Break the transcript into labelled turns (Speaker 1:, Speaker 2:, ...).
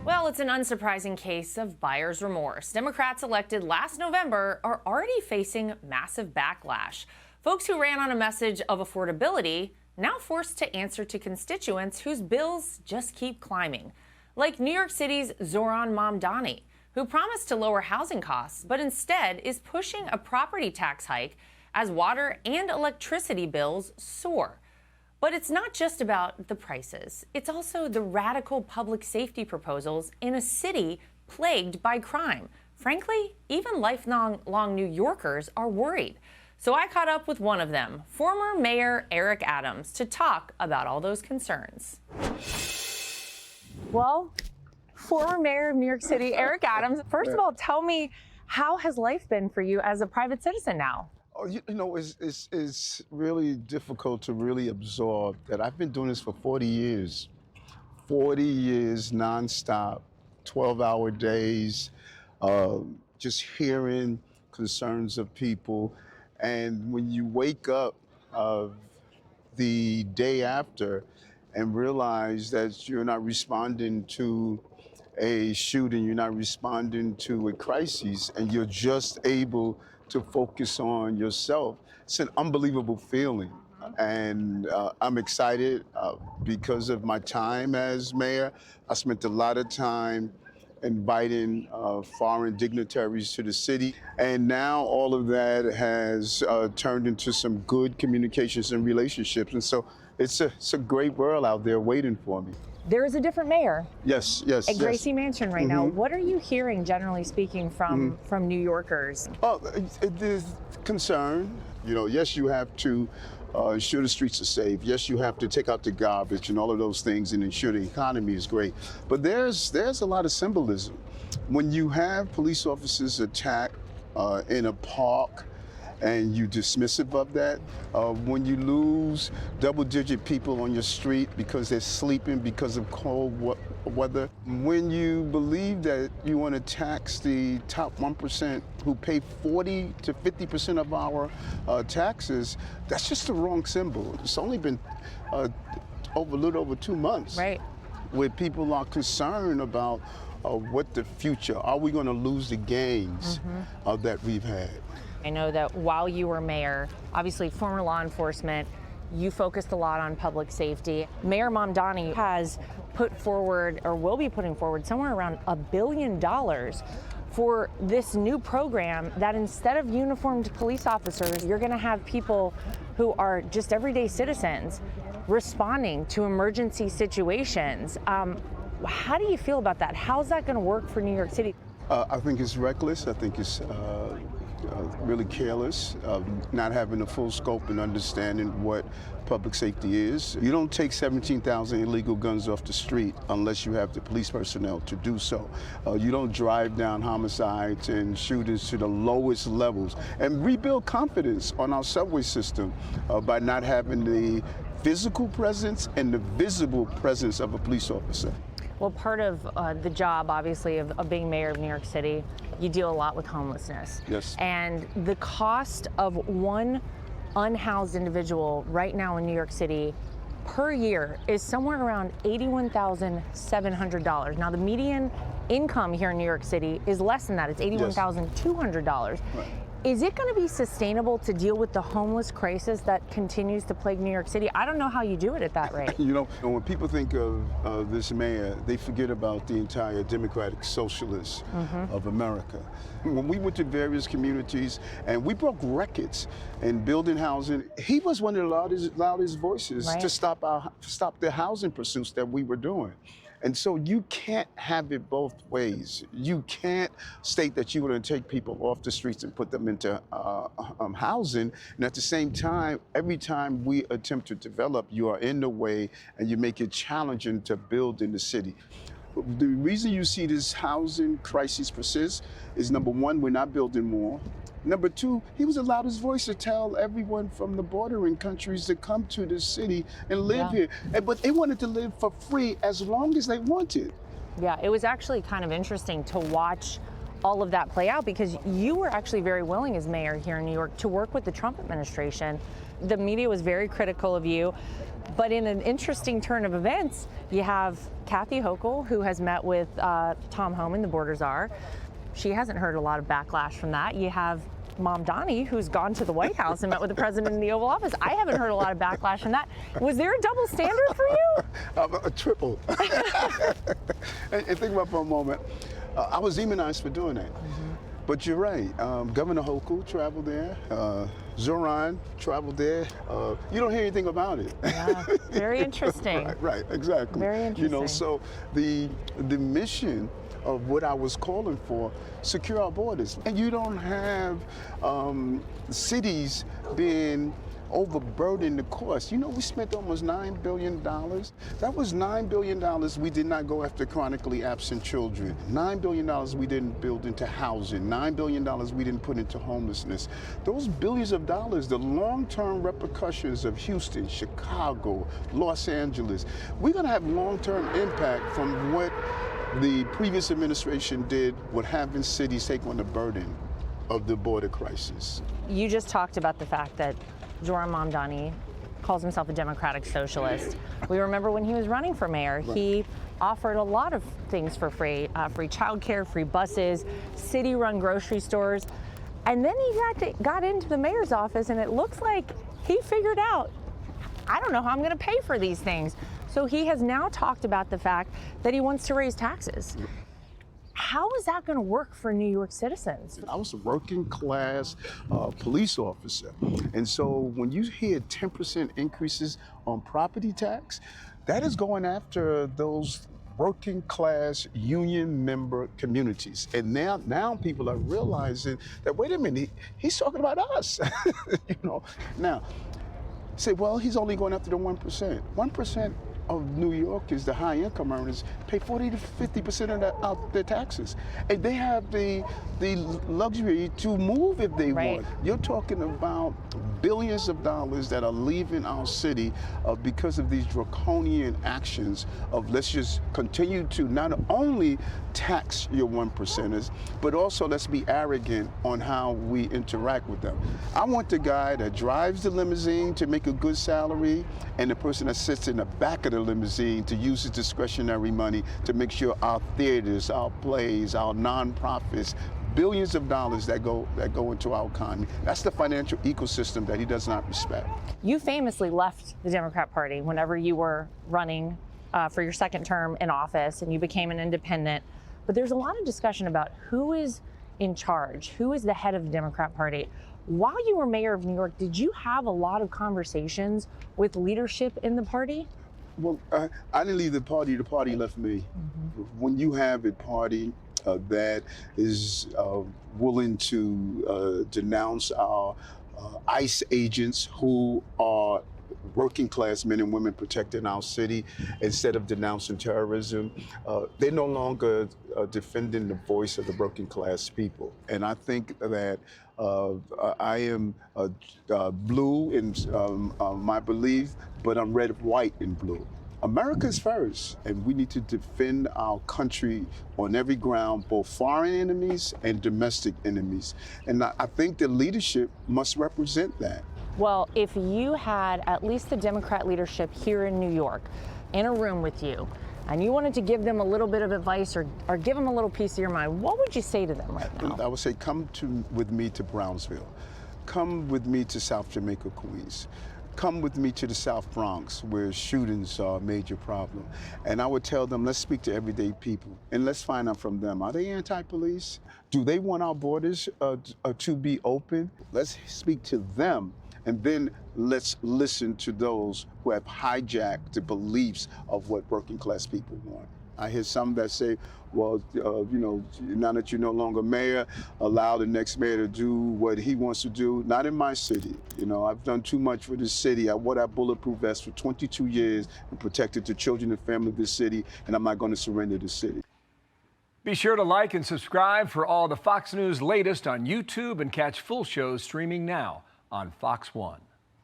Speaker 1: Well, it's an unsurprising case of buyer's remorse. Democrats elected last November are already facing massive backlash. Folks who ran on a message of affordability now forced to answer to constituents whose bills just keep climbing. Like New York City's Zohran Mamdani, who promised to lower housing costs, but instead is pushing a property tax hike as water and electricity bills soar. But it's not just about the prices. It's also the radical public safety proposals in a city plagued by crime. Frankly, even lifelong New Yorkers are worried. So I caught up with one of them, former Mayor Eric Adams, to talk about all those concerns. Well, former Mayor of New York City, Eric Adams, first of all, tell me, how has life been for you as a private citizen now?
Speaker 2: Oh, you know, it's really difficult to really absorb that I've been doing this for 40 years. 40 years nonstop, 12-hour days, just hearing concerns of people. And when you wake up the day after and realize that you're not responding to a shooting, you're not responding to a crisis, and you're just able to focus on yourself, it's an unbelievable feeling. And I'm excited because of my time as mayor. I spent a lot of time inviting foreign dignitaries to the city. And now all of that has turned into some good communications and relationships. And so it's a great world out there waiting for me.
Speaker 1: There is a different mayor.
Speaker 2: Yes.
Speaker 1: At Gracie Mansion right now. What are you hearing, generally speaking, from New Yorkers?
Speaker 2: Oh, there's concern. You know, yes, you have to ensure the streets are safe. Yes, you have to take out the garbage and all of those things and ensure the economy is great. But there's a lot of symbolism. When you have police officers attacked in a park, and you dismissive of that, when you lose double-digit people on your street because they're sleeping because of cold weather, when you believe that you want to tax the top 1% who pay 40 to 50% of our taxes, that's just the wrong symbol. It's only been a little over 2 months,
Speaker 1: right,
Speaker 2: where people are concerned about what the future, are we going to lose the gains that we've had?
Speaker 1: I know that while you were mayor, obviously former law enforcement, you focused a lot on public safety. Mayor Mamdani has put forward, or will be putting forward, somewhere around $1 billion for this new program that instead of uniformed police officers, you're gonna have people who are just everyday citizens responding to emergency situations. How do you feel about that? How's that gonna work for New York City?
Speaker 2: I think it's reckless. I think it's really careless, not having the full scope and understanding what public safety is. You don't take 17,000 illegal guns off the street unless you have the police personnel to do so. You don't drive down homicides and shootings to the lowest levels and rebuild confidence on our subway system by not having the physical presence and the visible presence of a police officer.
Speaker 1: Well, part of the job, obviously, of being mayor of New York City, you deal a lot with homelessness.
Speaker 2: Yes. And
Speaker 1: the cost of one unhoused individual right now in New York City per year is somewhere around $81,700. Now, the median income here in New York City is less than that. It's $81,200. Right. Is it going to be sustainable to deal with the homeless crisis that continues to plague New York City? I don't know how you do it at that rate.
Speaker 2: You know, when people think of this mayor, they forget about the entire democratic socialists of America. When we went to various communities and we broke records in building housing, he was one of the loudest voices to stop the housing pursuits that we were doing. And so you can't have it both ways. You can't state that you're going to take people off the streets and put them into housing, and at the same time, every time we attempt to develop, you are in the way and you make it challenging to build in the city. The reason you see this housing crisis persist is, number one, we're not building more. Number two, he was the loudest voice to tell everyone from the bordering countries to come to this city and live here. But they wanted to live for free as long as they wanted.
Speaker 1: Yeah, it was actually kind of interesting to watch all of that play out? Because you were actually very willing as mayor here in New York to work with the Trump administration. The media was very critical of you, but in an interesting turn of events, you have Kathy Hochul, who has met with Tom Homan, the border czar. She hasn't heard a lot of backlash from that. You have Mom Donnie, who's gone to the White House and met with the president in the Oval Office. I haven't heard a lot of backlash from that. Was there a double standard for you?
Speaker 2: A triple. and think about for a moment, I was demonized for doing that. But you're right. Governor Hochul traveled there. Zoran traveled there. You don't hear anything about it.
Speaker 1: Yeah, very interesting.
Speaker 2: Right, exactly.
Speaker 1: Very interesting.
Speaker 2: You know, so the mission of what I was calling for, secure our borders. And you don't have cities being overburdened the cost. You know, we spent almost $9 billion. That was $9 billion we did not go after chronically absent children. $9 billion we didn't build into housing. $9 billion we didn't put into homelessness. Those billions of dollars, the long-term repercussions of Houston, Chicago, Los Angeles, we're gonna have long-term impact from what the previous administration did with having cities take on the burden of the border crisis.
Speaker 1: You just talked about the fact that Zoran Mamdani calls himself a democratic socialist. We remember when he was running for mayor,
Speaker 2: Right.
Speaker 1: He offered a lot of things for free, free childcare, free buses, city-run grocery stores. And then he got into the mayor's office, and it looks like he figured out, I don't know how I'm gonna pay for these things. So he has now talked about the fact that he wants to raise taxes. How is that going to work for New York citizens?
Speaker 2: I was a working class police officer. And so when you hear 10% increases on property tax, that is going after those working class union member communities. And now people are realizing that, wait a minute, he's talking about us. You know, now, say, well, he's only going after the 1%. 1% of New Yorkers, the high income earners, pay 40 to 50% of their taxes. And they have the luxury to move if they want. You're talking about billions of dollars that are leaving our city because of these draconian actions of let's just continue to not only tax your 1%ers, but also let's be arrogant on how we interact with them. I want the guy that drives the limousine to make a good salary and the person that sits in the back of the limousine to use his discretionary money to make sure our theaters, our plays, our nonprofits, billions of dollars that go into our economy. That's the financial ecosystem that he does not respect.
Speaker 1: You famously left the Democrat Party whenever you were running for your second term in office and you became an independent. But there's a lot of discussion about who is in charge, who is the head of the Democrat Party. While you were mayor of New York, did you have a lot of conversations with leadership in the party?
Speaker 2: Well, I didn't leave the party left me. When you have a party that is willing to denounce our ICE agents who are working class men and women protecting our city instead of denouncing terrorism, they're no longer defending the voice of the working class people. And I think that I am blue in my belief, but I'm red, white, and blue. America's first, and we need to defend our country on every ground, both foreign enemies and domestic enemies. And I think the leadership must represent that.
Speaker 1: Well, if you had at least the Democrat leadership here in New York in a room with you, and you wanted to give them a little bit of advice or give them a little piece of your mind, what would you say to them right now?
Speaker 2: I would say, come with me to Brownsville. Come with me to South Jamaica, Queens. Come with me to the South Bronx, where shootings are a major problem. And I would tell them, let's speak to everyday people, and let's find out from them, are they anti-police? Do they want our borders to be open? Let's speak to them, and then let's listen to those who have hijacked the beliefs of what working class people want. I hear some that say, well, you know, now that you're no longer mayor, allow the next mayor to do what he wants to do. Not in my city. You know, I've done too much for this city. I wore that bulletproof vest for 22 years and protected the children and family of this city, and I'm not going to surrender the city.
Speaker 3: Be sure to like and subscribe for all the Fox News latest on YouTube and catch full shows streaming now on Fox One.